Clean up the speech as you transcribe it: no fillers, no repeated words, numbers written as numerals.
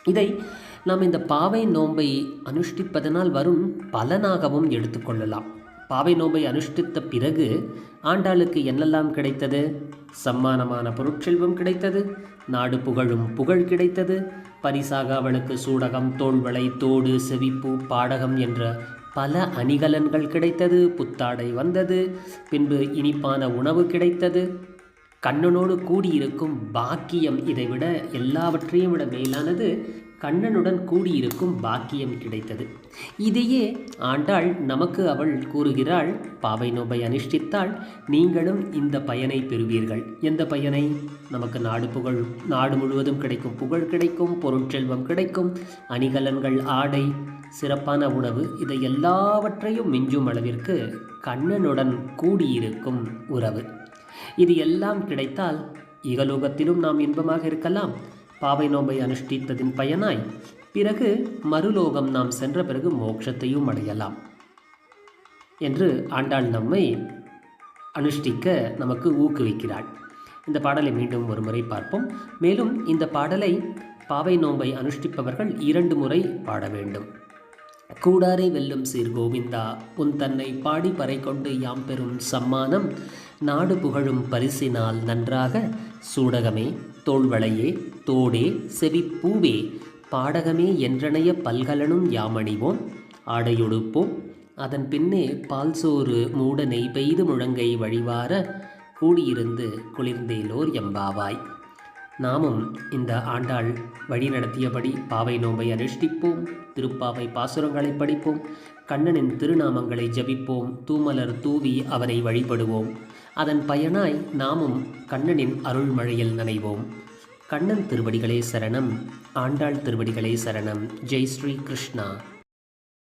இதை நாம் இந்த பாவை நோன்பை அனுஷ்டிப்பதனால் வரும் பலனாகவும் எடுத்துக்கொள்ளலாம். பாவை நோன்பை அனுஷ்டித்த பிறகு ஆண்டாளுக்கு என்னெல்லாம் கிடைத்தது? சம்மானமான பொருட்செல்வம் கிடைத்தது, நாடு புகழும் புகழ் கிடைத்தது, பரிசாக அவளுக்கு சூடகம், தோள்வளை, தோடு, செவிப்பூ, பாடகம் என்ற பல அணிகலன்கள் கிடைத்தது, புத்தாடை வந்தது, பின்பு இனிப்பான உணவு கிடைத்தது, கண்ணனோடு கூடியிருக்கும் பாக்கியம், இதைவிட எல்லாவற்றையும் விட மேலானது கண்ணனுடன் கூடியிருக்கும் பாக்கியம் கிடைத்தது. இதையே ஆண்டாள் நமக்கு அவள் கூறுகிறாள், பாவை நோன்பை அனுஷ்டித்தால் நீங்களும் இந்த பயனை பெறுவீர்கள். எந்த பயனை? நமக்கு நாடு முழுவதும் கிடைக்கும் புகழ் கிடைக்கும், பொருட்செல்வம் கிடைக்கும், அணிகலன்கள், ஆடை, சிறப்பான உணவு, இதை எல்லாவற்றையும் மிஞ்சும் அளவிற்கு கண்ணனுடன் கூடியிருக்கும் உறவு. இது எல்லாம் கிடைத்தால் இகலோகத்திலும் நாம் இன்பமாக இருக்கலாம். பாவை நோன்பை அனுஷ்டித்ததின் பயனாய் பிறகு மறுலோகம் நாம் சென்ற பிறகு மோட்சத்தையும் அடையலாம் என்று ஆண்டாள் நம்மை அனுஷ்டிக்க நமக்கு ஊக்குவிக்கிறாள். இந்த பாடலை மீண்டும் ஒரு முறை பார்ப்போம். மேலும் இந்த பாடலை பாவை நோன்பை அனுஷ்டிப்பவர்கள் 2 முறை பாட வேண்டும். கூடாரை வெல்லும் சீர் கோவிந்தா, உன் தன்னை பாடி பறை கொண்டு யாம் பெறும் சம்மானம், நாடு புகழும் பரிசினால் நன்றாக, சூடகமே, தோள்வளையே, தோடே, செவிப்பூவே, பாடகமே என்றனைய பல்கலனும் யாமணிவோம், ஆடையொடுப்போம், அதன் பின்னே பால் சோறு மூட நெய் பெய்து முழங்கை வழிவார, கூடியிருந்து குளிர்ந்தேலோர் எம்பாவாய். நாமும் இந்த ஆண்டாள் வழி நடத்தியபடி பாவை நோன்பை அனுஷ்டிப்போம், திருப்பாவை பாசுரங்களை படிப்போம், கண்ணனின் திருநாமங்களை ஜபிப்போம், தூமலர் தூவி அவனை வழிபடுவோம். அதன் பயனாய் நாமும் கண்ணனின் அருள்மழையில் நனைவோம். கண்ணன் திருவடிகளே சரணம், ஆண்டாள் திருவடிகளே சரணம். ஜெய் ஸ்ரீ கிருஷ்ணா.